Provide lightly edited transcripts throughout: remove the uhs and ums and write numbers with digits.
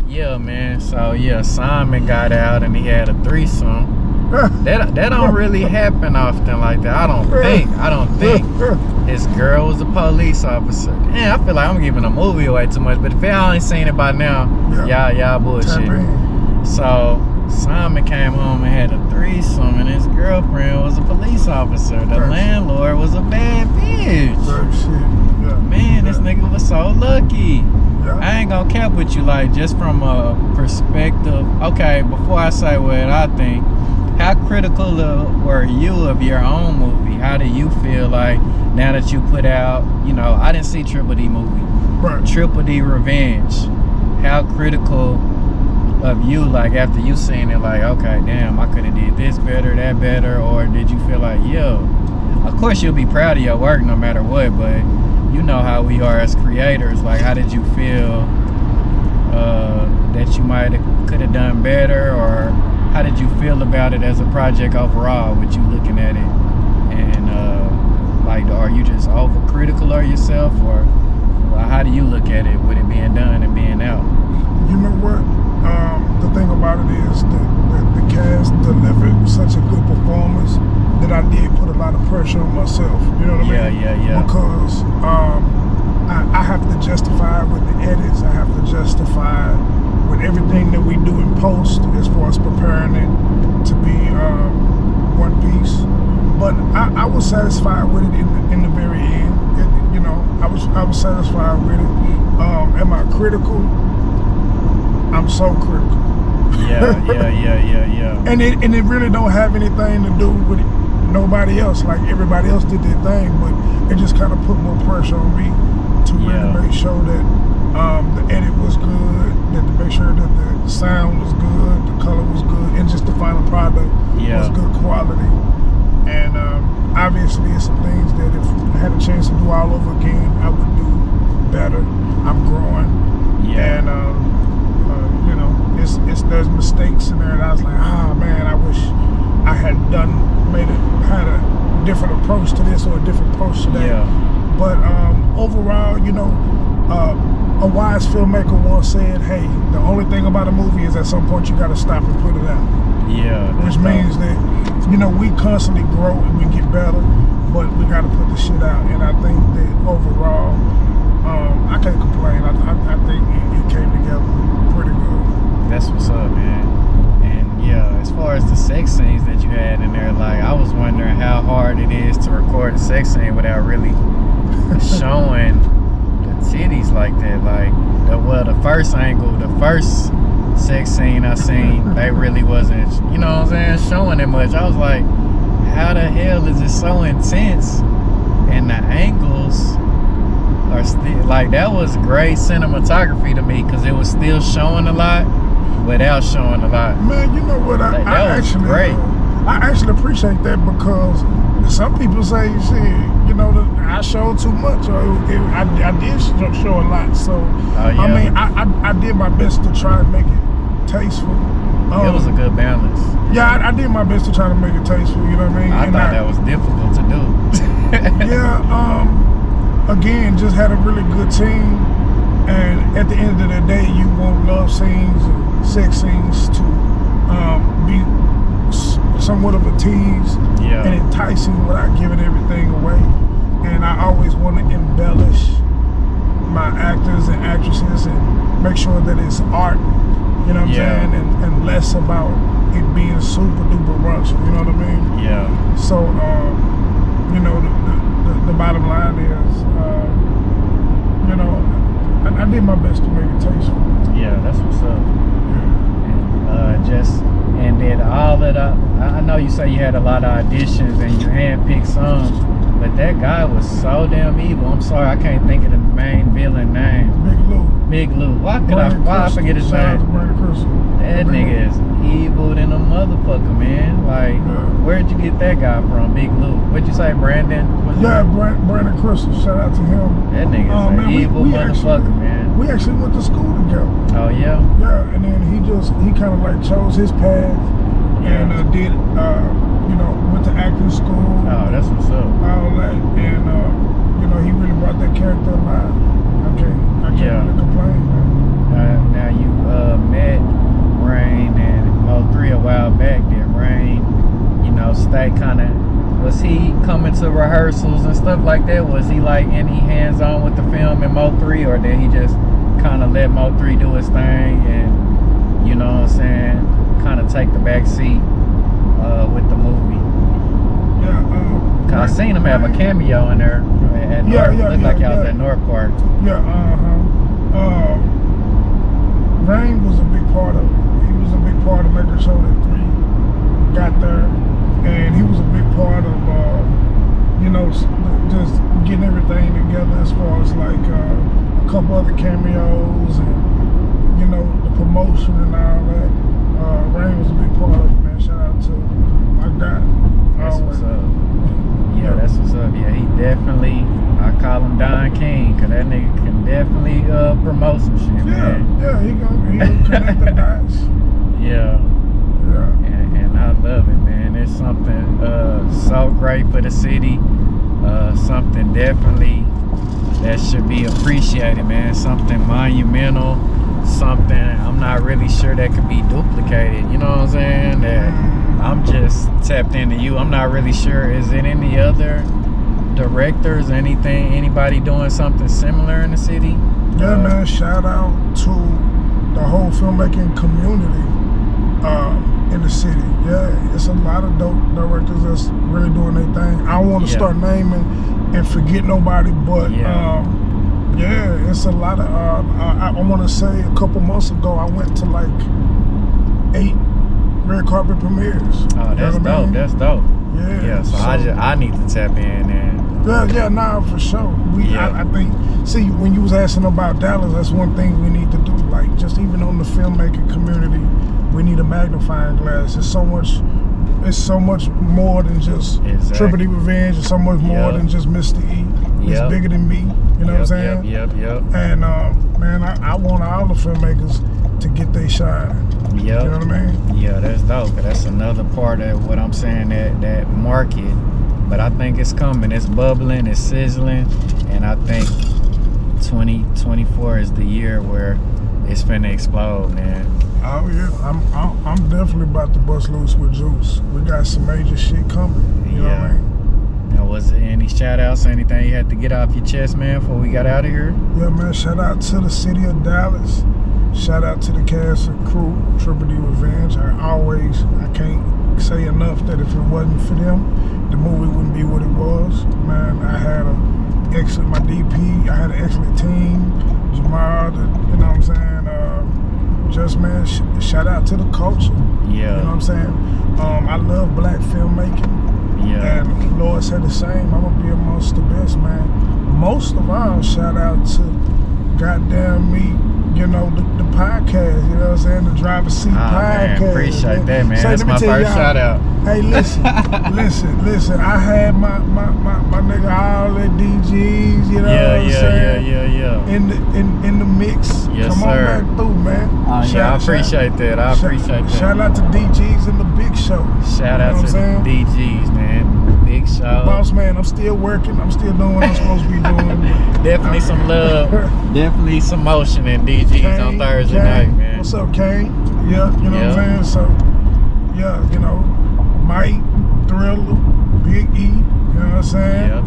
Yeah, man. So yeah, Simon got out and he had a threesome. That don't really happen often like that. I don't think. His girl was a police officer. Damn, I feel like I'm giving a movie away too much. But if y'all ain't seen it by now, y'all bullshit. So Simon came home and had a threesome, and his girlfriend was a police officer. The landlord was a bad bitch. Man, this nigga was so lucky. I ain't gonna cap with you, like, just from a perspective. Okay, before I say what I think, how critical were you of your own movie? How do you feel like now that you put out, you know, I didn't see Triple D movie, Triple D Revenge. How critical of you, like, after you seen it, like, okay, damn, I could have did this better, that better, or did you feel like, yo, of course you'll be proud of your work no matter what, but you know how we are as creators, like, how did you feel that you could have done better, or how did you feel about it as a project overall with you looking at it? And like, are you just overcritical of yourself, or how do you look at it with it being done and being out? You know what? The thing about it is that the cast delivered such a good performance that I did put a lot of pressure on myself. You know what I mean? Yeah. Because I have to justify with the edits. I have to justify with everything that we do in post as far as preparing it to be one piece. But I was satisfied with it in the very end. You know, I was satisfied with it. Am I critical? I'm so critical. Yeah. And it really don't have anything to do with nobody else. Like, everybody else did their thing, but it just kind of put more pressure on me to really make sure that the edit was good, to make sure that the sound was good, the color was good, and just the final product was good quality. And obviously, it's some things that if I had a chance to do all over again, I would do better. I'm growing, and you know, there's mistakes in there, and I was like, man, I wish I had had a different approach to this or a different approach to that. But overall, you know, a wise filmmaker once said, hey, the only thing about a movie is at some point you got to stop and put it out. Which means that, you know, we constantly grow and we get better, but we got to put the shit out. And I think that overall, I can't complain. I think it came together pretty good. That's what's up, man. And yeah, as far as the sex scenes that you had in there, like, I was wondering how hard it is to record a sex scene without really showing the titties like that. Like, the first angle, the first sex scene I seen, they really wasn't, you know what I'm saying, showing it much. I was like, how the hell is it so intense? And the angles are still, like, that was great cinematography to me, because it was still showing a lot without showing a lot. Man, you know what? I actually appreciate that, because some people say, shit, you know, I showed too much, or I did show a lot. So I mean, I did my best to try and make it tasteful. It was a good balance. Yeah, I did my best to try to make it tasteful. You know what I mean? I thought that was difficult to do. Again, just had a really good team, and at the end of the day, you want love scenes and sex scenes to be somewhat of a tease and enticing without giving everything away. And I always want to embellish my actors and actresses and make sure that it's art, you know what I'm saying, and less about it being super duper rush, you know what I mean? So, you know, the bottom line is, you know, I did my best to make it tasteful. That's what's up. And then all of I know you say you had a lot of auditions and you handpicked some, but that guy was so damn evil. I'm sorry, I can't think of the main villain name. Big Lou. Why I forget his name? That nigga is evil than a motherfucker, man. Like, where'd you get that guy from, Big Lou? What'd you say, Brandon? Brandon Crystal. Shout out to him. That nigga is an evil motherfucker, man. We actually went to school together. Oh yeah? Yeah, and then he kind of like chose his path and did, you know, went to acting school. Oh, that's what's up. All that, and you know, he really brought that character alive. I can't really complain, man. Now you stay kind of, was he coming to rehearsals and stuff like that? Was he like any hands-on with the film in Mo3, or did he just kind of let Mo3 do his thing and, you know what I'm saying, kind of take the back seat with the movie? Yeah. Cause I seen him have a cameo in there at North. Looked like y'all was at North Park. Yeah. Rain was a big part of it. He was a big part of making sure that 3 got there, and he was a big part of you know, just getting everything together as far as like a couple other cameos and, you know, the promotion and all that. Rain was a big part of it, man. Shout out to my guy. That's what's up. Yeah, that's what's up. Yeah, he definitely, I call him Don King, cause that nigga can definitely promote some shit, man. Yeah, he gonna connect the dots. Yeah. And I love it, man. It's something so great for the city. Something definitely that should be appreciated, man. Something monumental. Something I'm not really sure that could be duplicated. You know what I'm saying? That I'm just tapped into you. I'm not really sure. Is it any other directors, anybody doing something similar in the city? Yeah, man. Shout out to the whole filmmaking community in the city. Yeah, it's a lot of dope directors that's really doing their thing. I don't want to start naming and forget nobody, but yeah, it's a lot of. I want to say a couple months ago, I went to like 8 red carpet premieres. Oh, that's dope. I mean? That's dope. Yeah. So I need to tap in and. Yeah, nah, for sure. I think. See, when you was asking about Dallas, that's one thing we need to do. Like, just even on the filmmaking community, we need a magnifying glass. It's so much more than just Pt.4 Revenge. It's so much more than just Mista E. It's bigger than me. You know what I'm saying? Yep. And man, I want all the filmmakers to get their shine. Yep. You know what I mean? Yeah, that's dope. That's another part of what I'm saying, that market. But I think it's coming. It's bubbling. It's sizzling. And I think 2024 is the year where it's finna explode, man. Oh yeah, I'm definitely about to bust loose with Juice. We got some major shit coming. You know what I mean? Now, was there any shout outs or anything you had to get off your chest, man, before we got out of here? Yeah, man. Shout out to the city of Dallas. Shout out to the cast and crew, Pt.4 Revenge. I can't say enough that if it wasn't for them, the movie wouldn't be what it was. Man, I had my DP, I had an excellent team. Jamal, you know what I'm saying? Just, man, shout out to the culture. Yeah. You know what I'm saying? I love black filmmaking. Yeah. And Lord said the same. I'm gonna be amongst the best, man. Most of all, shout out to goddamn me, you know, the podcast, you know what I'm saying? The driver's seat podcast. Man, appreciate that, man. So that's my first shout out. Hey, listen. I had my nigga all at DGs, you know what I'm saying? Yeah. In the mix. Yes, Come on back through, man. I appreciate that. I appreciate that. Shout out to DGs and the Big Show. Shout out to the DGs, man. Big Show. Boss man, I'm still working. I'm still doing what I'm supposed to be doing. Definitely some love. Definitely some motion in DGs Kane, on Thursday night, man. What's up, Kane? Yeah, you know what I'm saying? So, yeah, you know, Mike, Thriller, Big E, you know what I'm saying? Yep.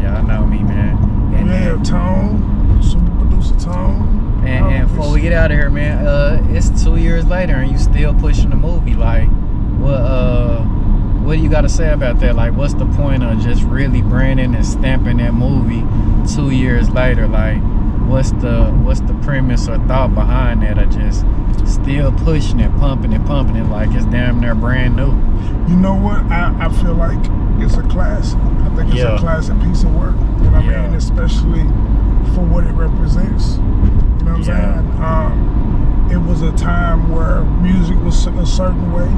Yeah, I know me, man. And yeah, Tone, super producer Tone. And before we get out of here, man, it's 2 years later and you still pushing the movie. Like, what do you got to say about that? Like, what's the point of just really branding and stamping that movie 2 years later? Like, what's the premise or thought behind that, of just still pushing it, pumping it like it's damn near brand new? You know what? I feel like it's a classic. I think it's a classic piece of work. You know what I mean? Especially for what it represents. You know what I'm saying? It was a time where music was a certain way.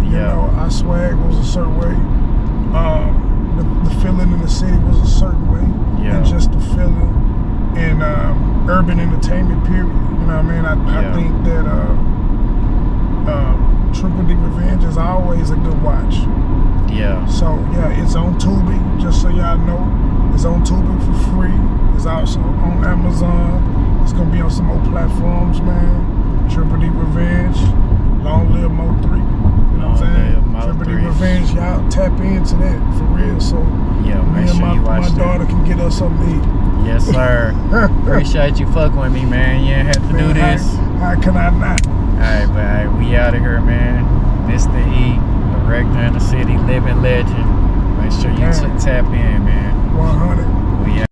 You know, our swag was a certain way. The feeling in the city was a certain way. And just the feeling in urban entertainment, period. You know what I mean? I think that Pt.4 Revenge is always a good watch. Yeah. So, yeah, it's on Tubi, just so y'all know. It's on Tubi for free. It's also on Amazon. It's going to be on some more platforms, man. Pt.4 Revenge. Long live Mo3. You know what I'm saying? Pt.4 Revenge suggest y'all tap into that for real. So yeah, me and my daughter can get us something to eat. Yes, sir. Appreciate you fucking with me, man. You ain't have to do this. How can I not? Alright, but we out of here, man. Mr. E, director in the city, living legend. Make sure you tap in, man. 100. We out.